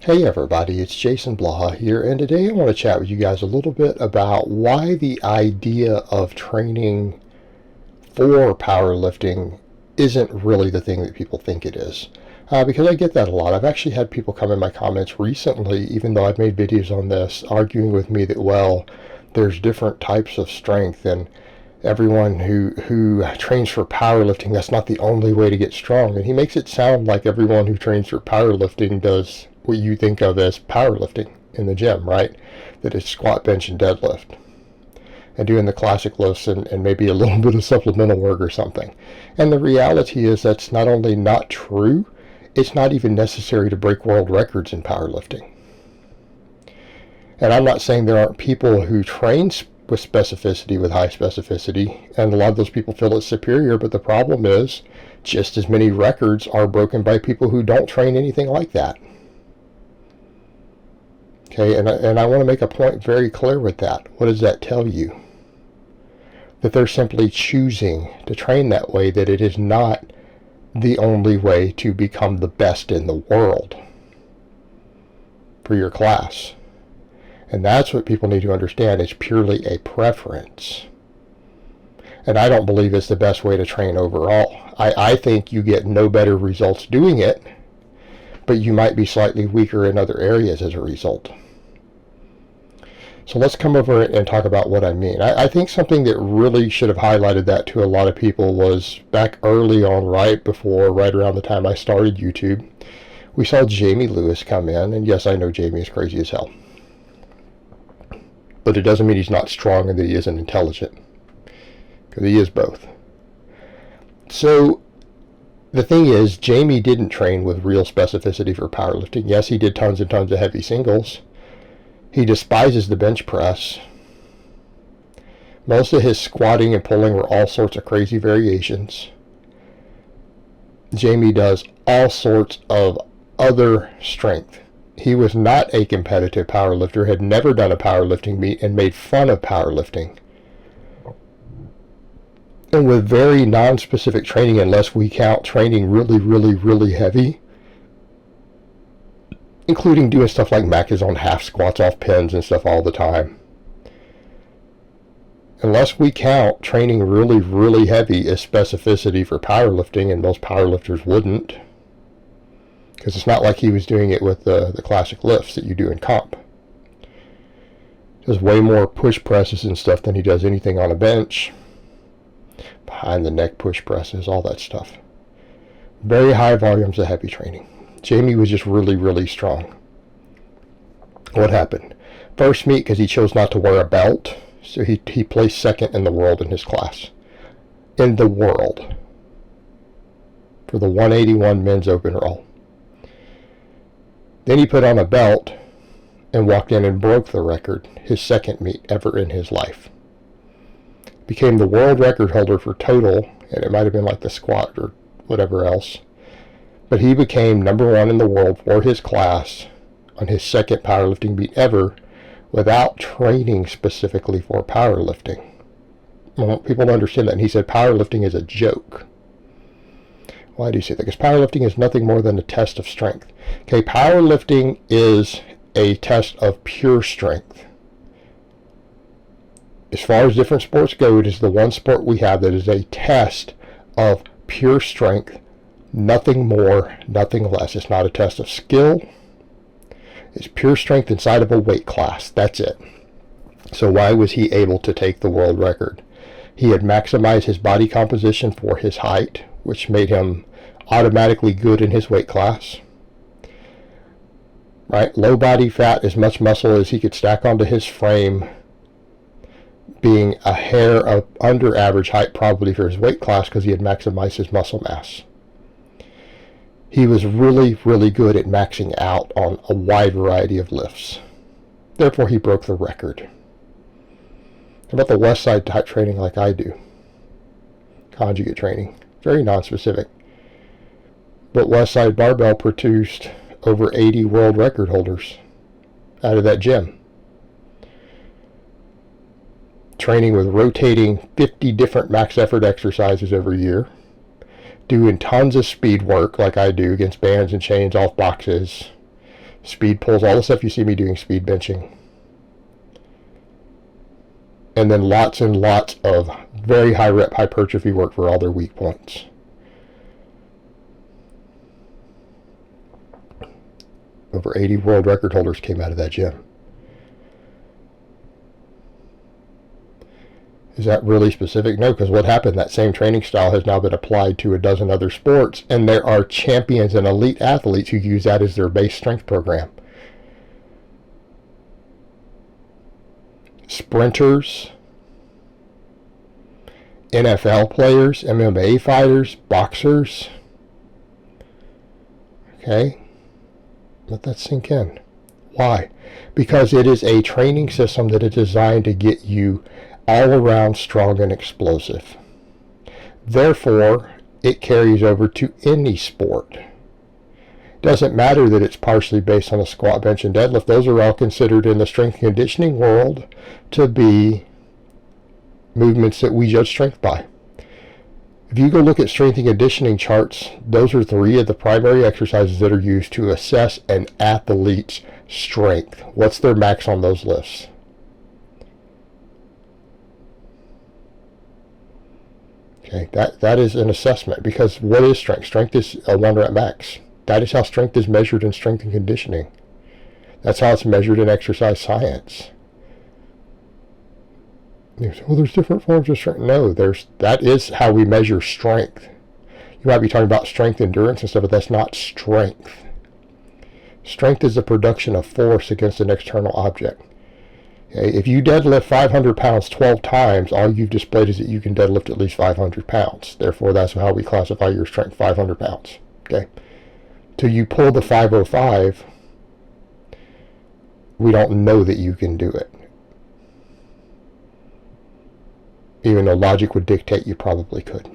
Hey everybody, it's Jason Blaha here, and today I want to chat with you guys a little bit about why the idea of training for powerlifting isn't really the thing that people think it is. Because I get that a lot. I've actually had people come in my comments recently, even though I've made videos on this, arguing with me that, well, there's different types of strength, and everyone who trains for powerlifting, that's not the only way to get strong. And he makes it sound like everyone who trains for powerlifting does what you think of as powerlifting in the gym, right? That it's squat, bench, and deadlift, and doing the classic lifts and maybe a little bit of supplemental work or something. And the reality is that's not only not true, it's not even necessary to break world records in powerlifting. And I'm not saying there aren't people who train with specificity, with high specificity, and a lot of those people feel it's superior, but the problem is just as many records are broken by people who don't train anything like that. Okay, and I want to make a point very clear with that. What does that tell you? That they're simply choosing to train that way, that it is not the only way to become the best in the world for your class. And that's what people need to understand. It's purely a preference. And I don't believe it's the best way to train overall. I think you get no better results doing it, but you might be slightly weaker in other areas as a result. So let's come over and talk about what I mean. I think something that really should have highlighted that to a lot of people was back early on, right around the time I started YouTube, we saw Jamie Lewis come in, and yes, I know Jamie is crazy as hell. But it doesn't mean he's not strong and that he isn't intelligent, because he is both. So the thing is, Jamie didn't train with real specificity for powerlifting. Yes, he did tons and tons of heavy singles. He despises the bench press. Most of his squatting and pulling were all sorts of crazy variations. Jamie does all sorts of other strength. He was not a competitive powerlifter, had never done a powerlifting meet, and made fun of powerlifting. And with very non-specific training, unless we count training really heavy, including doing stuff like Macca's on half squats off pins and stuff all the time. Unless we count training really heavy as specificity for powerlifting, and most powerlifters wouldn't, because it's not like he was doing it with the classic lifts that you do in comp. He does way more push presses and stuff than he does anything on a bench. Behind the neck push presses, all that stuff. Very high volumes of heavy training. Jamie was just really strong. What happened? First meet, because he chose not to wear a belt, so he placed second in the world in his class. In the world. For the 181 men's open roll. Then he put on a belt and walked in and broke the record, his second meet ever in his life. Became the world record holder for total, and it might have been like the squat or whatever else. But he became number one in the world for his class on his second powerlifting meet ever without training specifically for powerlifting. I want people to understand that. And he said powerlifting is a joke. Why do you say that? Because powerlifting is nothing more than a test of strength. Okay, powerlifting is a test of pure strength. As far as different sports go, it is the one sport we have that is a test of pure strength. Nothing more, nothing less. It's not a test of skill. It's pure strength inside of a weight class. That's it. So why was he able to take the world record? He had maximized his body composition for his height, which made him automatically good in his weight class. Right? Low body fat, as much muscle as he could stack onto his frame, being a hair of under average height probably for his weight class because he had maximized his muscle mass. He was really good at maxing out on a wide variety of lifts. Therefore, he broke the record. How about the West Side type training like I do? Conjugate training. Very non-specific. But West Side Barbell produced over 80 world record holders out of that gym. Training with rotating 50 different max effort exercises every year. Doing tons of speed work like I do against bands and chains off boxes. speed pulls, all the stuff you see me doing, speed benching. And then lots and lots of very high rep hypertrophy work for all their weak points. Over 80 world record holders came out of that gym. Is that really specific? No, because what happened, that same training style has now been applied to a dozen other sports, and there are champions and elite athletes who use that as their base strength program. Sprinters, NFL players, MMA fighters, boxers. Okay, let that sink in. Why? Because it is a training system that is designed to get you all around strong and explosive. Therefore, it carries over to any sport. Doesn't matter that it's partially based on a squat, bench, and deadlift. Those are all considered in the strength and conditioning world to be movements that we judge strength by. If you go look at strength and conditioning charts, those are 3 of the primary exercises that are used to assess an athlete's strength. What's their max on those lifts? Okay, that is an assessment, because what is strength? Strength is a 1 rep max. That is how strength is measured in strength and conditioning. That's how it's measured in exercise science. You say, well, there's different forms of strength. No, that is how we measure strength. You might be talking about strength, endurance, and stuff, but that's not strength. Strength is the production of force against an external object. Okay, if you deadlift 500 pounds 12 times, all you've displayed is that you can deadlift at least 500 pounds. Therefore, that's how we classify your strength, 500 pounds. Okay. Till you pull the 505, we don't know that you can do it. Even though logic would dictate you probably could.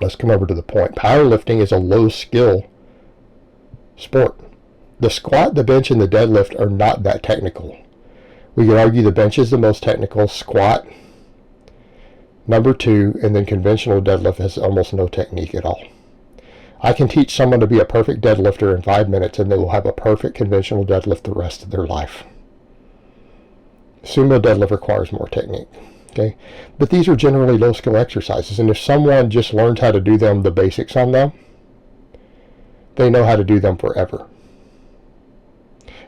Let's come over to the point. Powerlifting is a low skill sport. The squat, the bench, and the deadlift are not that technical. We could argue the bench is the most technical, squat number 2, and then conventional deadlift has almost no technique at all. I can teach someone to be a perfect deadlifter in 5 minutes, and they will have a perfect conventional deadlift the rest of their life. Sumo deadlift requires more technique. Okay, but these are generally low skill exercises, and if someone just learns how to do them, the basics on them, they know how to do them forever.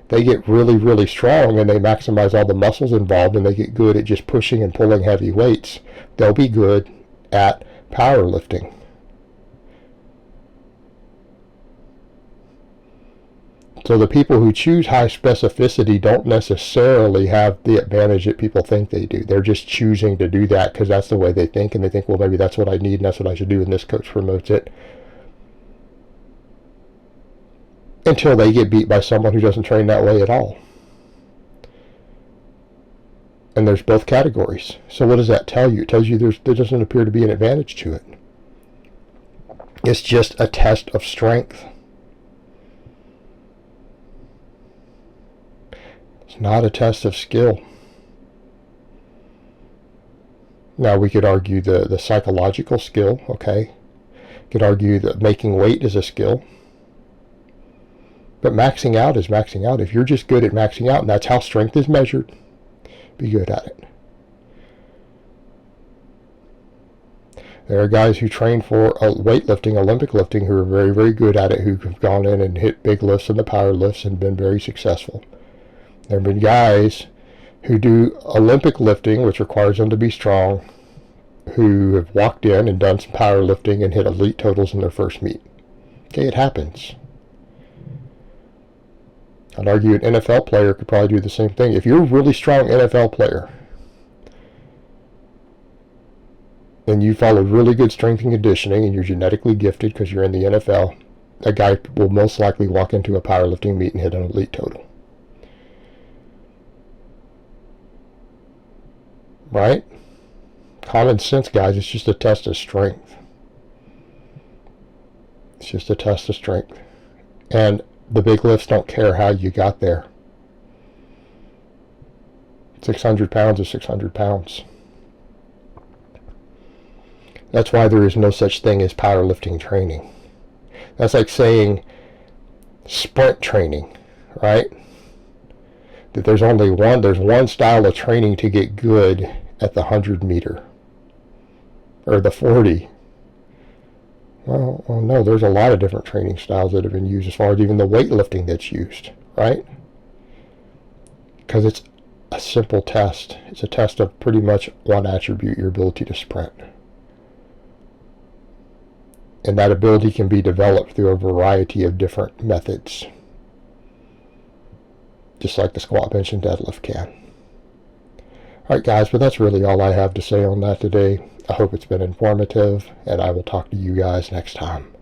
They get really, really strong and they maximize all the muscles involved, and they get good at just pushing and pulling heavy weights. They'll be good at powerlifting. So the people who choose high specificity don't necessarily have the advantage that people think they do. They're just choosing to do that because that's the way they think, and they think, well, maybe that's what I need and that's what I should do, and this coach promotes it. Until they get beat by someone who doesn't train that way at all. And there's both categories. So what does that tell you? It tells you there doesn't appear to be an advantage to it. It's just a test of strength. It's not a test of skill. Now we could argue the psychological skill, okay? Could argue that making weight is a skill. But maxing out is maxing out. If you're just good at maxing out, and that's how strength is measured, be good at it. There are guys who train for weightlifting, Olympic lifting, who are very, very good at it, who have gone in and hit big lifts in the power lifts and been very successful. There have been guys who do Olympic lifting, which requires them to be strong, who have walked in and done some powerlifting and hit elite totals in their first meet. Okay, it happens. I'd argue an NFL player could probably do the same thing. If you're a really strong NFL player and you follow really good strength and conditioning and you're genetically gifted because you're in the NFL, that guy will most likely walk into a powerlifting meet and hit an elite total. Right? Common sense, guys. It's just a test of strength. It's just a test of strength. And the big lifts don't care how you got there. 600 pounds is 600 pounds. That's why there is no such thing as powerlifting training. That's like saying sprint training. right? That there's one style of training to get good at the 100 meter or the 40. Well, no, there's a lot of different training styles that have been used as far as even the weightlifting that's used, right? Because it's a simple test. It's a test of pretty much one attribute, your ability to sprint. And that ability can be developed through a variety of different methods, just like the squat, bench, and deadlift can. Alright guys, but that's really all I have to say on that today. I hope it's been informative, and I will talk to you guys next time.